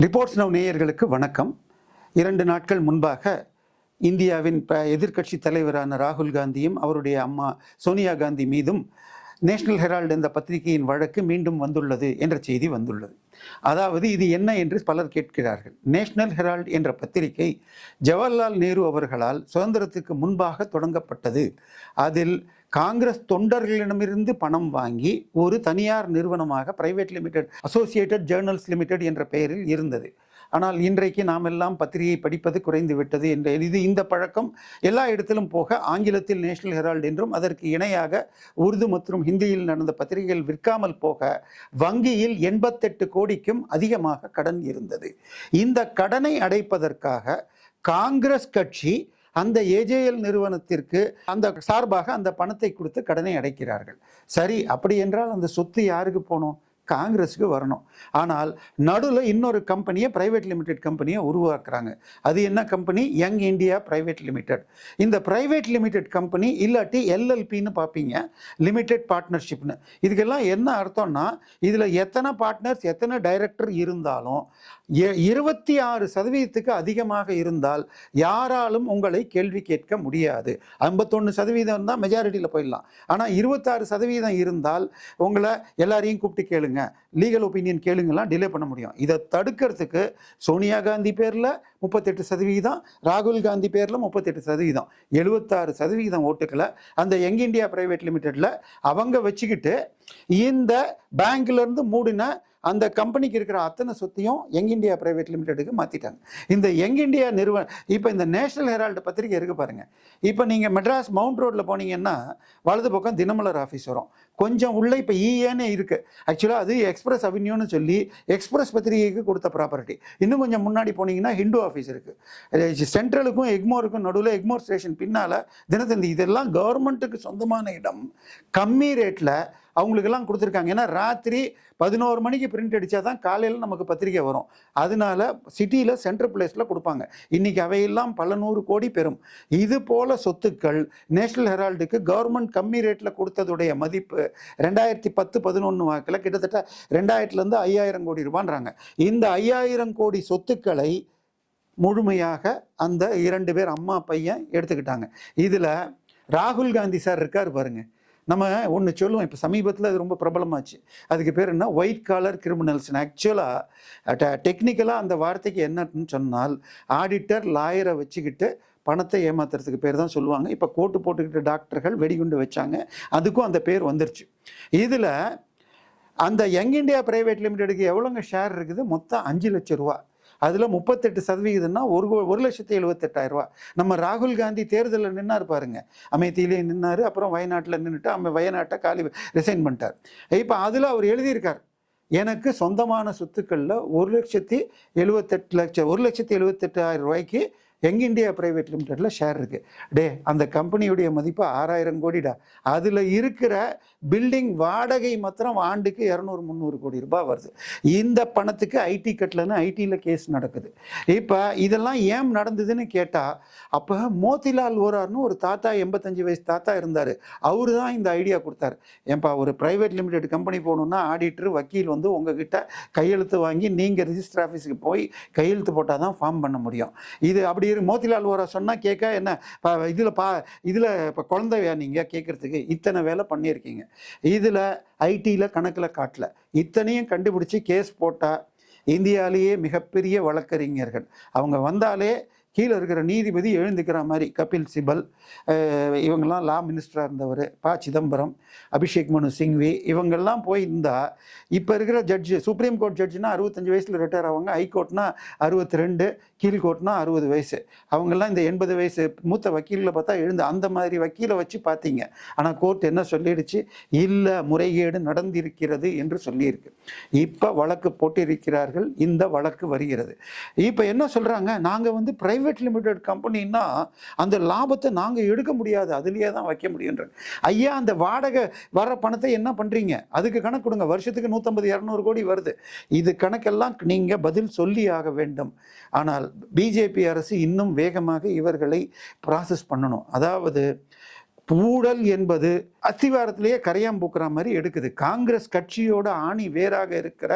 Reports now நேயர்களுக்கு வணக்கம். 2 நாட்கள் முன்பாக இந்தியாவின் எதிர்க்கட்சி தலைவரான ராகுல் காந்தியும் அவருடைய அம்மா சோனியா காந்தி மீதும் நேஷனல் ஹெரால்டு என்ற பத்திரிகையின் வழக்கு மீண்டும் வந்துள்ளது என்ற செய்தி வந்துள்ளது. அதாவது இது என்ன என்று பலர் கேட்கிறார்கள். நேஷனல் ஹெரால்டு என்ற பத்திரிகை ஜவஹர்லால் நேரு அவர்களால் சுதந்திரத்துக்கு முன்பாக தொடங்கப்பட்டது. அதில் காங்கிரஸ் தொண்டர்களிடமிருந்து பணம் வாங்கி ஒரு தனியார் நிறுவனமாக private limited associated journals limited என்ற பெயரில் இருந்தது. ஆனால் இன்றைக்கு நாம் எல்லாம் பத்திரிகை படிப்பது குறைந்து விட்டது என்ற இந்த பழக்கம் எல்லா இடத்திலும் போக ஆங்கிலத்தில் நேஷனல் ஹெரால்டு என்றும் அதற்கு இணையாக உருது மற்றும் ஹிந்தியில் நடந்த பத்திரிகைகள் விற்காமல் போக வங்கியில் 88 கோடிக்கும் அதிகமாக கடன் இருந்தது. இந்த கடனை அடைப்பதற்காக காங்கிரஸ் கட்சி அந்த ஏஜேஎல் நிறுவனத்திற்கு அந்த சார்பாக அந்த பணத்தை கொடுத்து கடனை அடைக்கிறார்கள். சரி, அப்படி என்றால் அந்த சொத்து யாருக்கு போகணும்? காங்கிரஸுக்கு வரணும். ஆனால் நடுவில் இன்னொரு கம்பெனியை, பிரைவேட் லிமிடெட் கம்பெனியை உருவாக்குறாங்க. அது என்ன company? Young India private limited. இந்த பிரைவேட் லிமிடெட் கம்பெனி இல்லாட்டி எல்எல்பின்னு பார்ப்பீங்க, லிமிடெட் பார்ட்னர்ஷிப்னு. இதுக்கெல்லாம் என்ன அர்த்தம்னா, இதில் எத்தனை பார்ட்னர்ஸ் எத்தனை டைரக்டர் இருந்தாலும் 26% அதிகமாக இருந்தால் யாராலும் உங்களை கேள்வி கேட்க முடியாது. 51% தான் மெஜாரிட்டியில் போயிடலாம். ஆனால் 26% இருந்தால் உங்களை எல்லாரையும் கூப்பிட்டு கேளுங்க, லீகல் ஒப்பீனியன் கேளுங்கலாம் டிலே பண்ண முடியும். இதை தடுக்கிறதுக்கு சோனியா காந்தி பேரில் 38%, ராகுல் காந்தி பேரில் 38%, 76% ஓட்டுக்களை அந்த யங் இந்தியா பிரைவேட் லிமிடெட்ல அவங்க வச்சுக்கிட்டு இந்த பேங்க்ல இருந்து மூடின அந்த கம்பெனிக்கு இருக்கிற அத்தனை சொத்தையும் யங் இந்தியா பிரைவேட் லிமிடெடுக்கு மாற்றிட்டாங்க. இந்த யங் இந்தியா நிறுவனம் இப்போ இந்த நேஷனல் ஹெரால்டு பத்திரிகை இருக்கு பாருங்க. இப்போ நீங்கள் மெட்ராஸ் மவுண்ட் ரோட்டில் போனீங்கன்னா வலது பக்கம் தினமலர் ஆஃபீஸ் வரும். கொஞ்சம் உள்ள இப்போ இஏன்னு இருக்குது. ஆக்சுவலாக அது எக்ஸ்பிரஸ் அவென்யூன்னு சொல்லி எக்ஸ்பிரஸ் பத்திரிகைக்கு கொடுத்த ப்ராப்பர்ட்டி. இன்னும் கொஞ்சம் முன்னாடி போனீங்கன்னா ஹிந்து ஆஃபீஸ் இருக்குது. சென்ட்ரலுக்கும் எக்மோருக்கும் நடுவில் எக்மோர் ஸ்டேஷன் பின்னால் தினத்தந்தி. இதெல்லாம் கவர்மெண்ட்டுக்கு சொந்தமான இடம். கம்மி ரேட்டில் அவங்களுக்கெல்லாம் கொடுத்துருக்காங்க. ஏன்னா ராத்திரி 11 மணிக்கு பிரிண்ட் அடித்தா தான் காலையில் நமக்கு பத்திரிக்கை வரும். அதனால சிட்டியில் சென்ட்ரல் பிளேஸில் கொடுப்பாங்க. இன்றைக்கி அவையெல்லாம் பல 100 கோடி பெறும். இது போல சொத்துக்கள் நேஷனல் ஹெரால்டுக்கு கவர்மெண்ட் கம்மி ரேட்டில் கொடுத்ததுடைய மதிப்பு 2010-11 வாக்கில் கிட்டத்தட்ட 2000லேருந்து 5000 கோடி ரூபான்றாங்க. இந்த 5000 கோடி சொத்துக்களை முழுமையாக அந்த 2 பேர் அம்மா பையன் எடுத்துக்கிட்டாங்க. இதில் ராகுல் காந்தி சார் இருக்கார் பாருங்க. நம்ம ஒன்று சொல்லுவோம், இப்போ சமீபத்தில் அது ரொம்ப பிரபலமாச்சு. அதுக்கு பேர் என்ன? White collar criminals. ஆக்சுவலாக டெக்னிக்கலாக அந்த வார்த்தைக்கு என்னன்னு சொன்னால், ஆடிட்டர் லாயரை வச்சுக்கிட்டு பணத்தை ஏமாத்துறதுக்கு பேர் தான் சொல்லுவாங்க. இப்போ கோட்டு போட்டுக்கிட்டு டாக்டர்கள் வெடிகுண்டு வச்சாங்க, அதுக்கும் அந்த பேர் வந்துருச்சு. இதில் அந்த யங் இந்தியா பிரைவேட் லிமிடெடுக்கு எவ்வளோங்க ஷேர் இருக்குது? மொத்தம் 5 லட்சம் ரூபா. அதில் 38%னா 1,78,000 நம்ம ராகுல் காந்தி தேர்தலில் நின்னார் பாருங்க. அமேத்தியிலே நின்னார், அப்புறம் வயநாட்டில் நின்றுட்டு வயநாட்டை ரிசைன் பண்ணிட்டார். இப்போ அதில் அவர் எழுதியிருக்கார், எனக்கு சொந்தமான சொத்துக்களில் 1,78,000 ரூபாய்க்கு யங் இந்தியா பிரைவேட் லிமிடெட்ல ஷேர் இருக்கு. அந்த கம்பெனியுடைய மதிப்பு 6000 கோடிடா. அதில் இருக்கிற பில்டிங் வாடகை மாத்திரம் ஆண்டுக்கு 200-300 கோடி ரூபாய் வருது. இந்த பணத்துக்கு ஐடி கட்டலன்னு ஐடியில் கேஸ் நடக்குது. இப்போ இதெல்லாம் ஏன் நடந்ததுன்னு கேட்டால், அப்போ மோதிலால் ஓரார்னு ஒரு தாத்தா, 85 வயசு தாத்தா இருந்தார். அவரு தான் இந்த ஐடியா கொடுத்தாரு. ஏன்பா, ஒரு பிரைவேட் லிமிடெட் கம்பெனி போகணுன்னா ஆடிட்டர் வக்கீல் வந்து உங்ககிட்ட கையெழுத்து வாங்கி நீங்கள் ரிஜிஸ்டர் ஆஃபீஸுக்கு போய் கையெழுத்து போட்டால் தான் ஃபார்ம் பண்ண முடியும். இது அப்படி மோதிலால் ஓரா சொன்னால் கேட்க என்ன இதில் இப்போ குழந்தையா நீங்கள் கேட்குறதுக்கு இத்தனை வேலை பண்ணியிருக்கீங்க. இதில் ஐடியில் கணக்கில் காட்டல. இத்தனையும் கண்டுபிடிச்சி கேஸ் போட்டால் இந்தியாவிலேயே மிகப்பெரிய வழக்கறிஞர்கள் அவங்க வந்தாலே கீழே இருக்கிற நீதிபதி எழுந்துக்கிற மாதிரி கபில் சிபல், இவங்கெல்லாம் லா மினிஸ்டராக இருந்தவர், சிதம்பரம், அபிஷேக் மனு சிங்வி, இவங்கெல்லாம் போயிருந்தால் இப்போ இருக்கிற ஜட்ஜு, சுப்ரீம் கோர்ட் ஜட்ஜுனா 65 வயசில் ரிட்டையர் ஆவாங்க. ஹைகோர்ட்னா 62, கீழ்கோர்ட்னா 60 வயசு. அவங்கெல்லாம் இந்த 80 வயசு மூத்த வக்கீலில் பார்த்தா எழுந்து அந்த மாதிரி வக்கீலை வச்சு பார்த்தீங்க. ஆனால் கோர்ட் என்ன சொல்லிடுச்சு? இல்லை, முறைகேடு நடந்திருக்கிறது என்று சொல்லியிருக்கு. இப்போ வழக்கு போட்டிருக்கிறார்கள். இந்த வழக்கு வருகிறது. இப்போ என்ன சொல்கிறாங்க? நாங்கள் வந்து பிரைவேட் லிமிடெட் கம்பெனின்னா அந்த லாபத்தை நாங்கள் எடுக்க முடியாது, அதுலேயே தான் வைக்க முடியுன்ற. ஐயா, அந்த வாடகை வர பணத்தை என்ன பண்ணுறீங்க? அதுக்கு கணக்கு கொடுங்க. வருஷத்துக்கு 150-200 கோடி வருது. இது கணக்கெல்லாம் நீங்கள் பதில் சொல்லி ஆக வேண்டும். ஆனால் பிஜேபி அரசு இன்னும் வேகமாக இவர்களை ப்ராசஸ் பண்ணணும். அதாவது ஊழல் என்பது அஸ்திவாரத்திலேயே கரையான் பூக்குற மாதிரி எடுக்குது. காங்கிரஸ் கட்சியோட ஆணி வேறாக இருக்கிற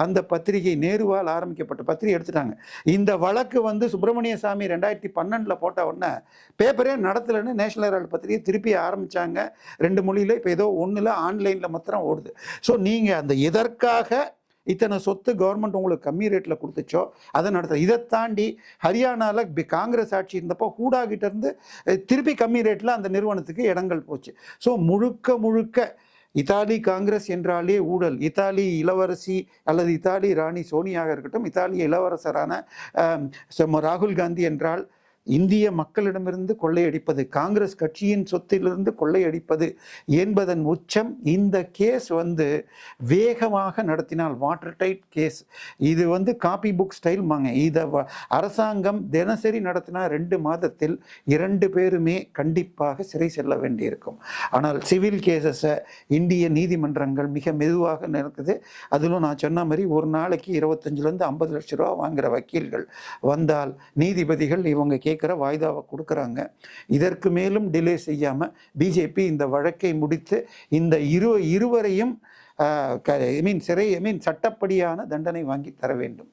அந்த பத்திரிகை, நேருவால் ஆரம்பிக்கப்பட்ட பத்திரிகை எடுத்துட்டாங்க. இந்த வழக்கு வந்து சுப்பிரமணிய சாமி 2012 போட்ட உடனே பேப்பரே நடத்தலைன்னு நேஷனல் ஹெரால்டு பத்திரிகை திருப்பி ஆரம்பிச்சாங்க. 2 மொழியில், இப்போ ஏதோ 1ல் ஆன்லைனில் மாத்திரம் ஓடுது. ஸோ நீங்கள் அந்த எதற்காக இத்தனை சொத்து கவர்மெண்ட் உங்களுக்கு கம்மி ரேட்டில் கொடுத்துச்சோ அதை நடத்த. இதை தாண்டி ஹரியானாவில் காங்கிரஸ் ஆட்சி இருந்தப்போ ஹூடாகிட்ட இருந்து திருப்பி கம்மி ரேட்டில் அந்த நிறுவனத்துக்கு இடங்கள் போச்சு. ஸோ முழுக்க இத்தாலி காங்கிரஸ் என்றாலே ஊழல். இத்தாலி இளவரசி அல்லது இத்தாலி ராணி சோனியாக இருக்கட்டும், இத்தாலி இளவரசரான ராகுல் காந்தி என்றால் இந்திய மக்களிடமிருந்து கொள்ளையடிப்பது, காங்கிரஸ் கட்சியின் சொத்திலிருந்து கொள்ளையடிப்பது என்பதன் உச்சம். இந்த கேஸ் வந்து வேகமாக நடத்தினால் வாட்டர் டைட் கேஸ். இது வந்து காப்பி புக் ஸ்டைல் மாங்க. இதை அரசாங்கம் தினசரி நடத்தினா 2 மாதத்தில் 2 பேருமே கண்டிப்பாக சிறை செல்ல வேண்டியிருக்கும். ஆனால் சிவில் கேசஸை இந்திய நீதிமன்றங்கள் மிக மெதுவாக நடக்குது. அதிலும் நான் சொன்ன மாதிரி ஒரு நாளைக்கு 25 50 லட்சம் ரூபா வாங்குகிற வக்கீல்கள் வந்தால் நீதிபதிகள் இவங்க கேட்குற வாய்தாவை கொடுக்குறாங்க. இதற்கு மேலும் டிலே செய்யாமல் பிஜேபி இந்த வழக்கை முடித்து இந்த இருவரையும் சட்டப்படியான தண்டனை வாங்கி தர வேண்டும்.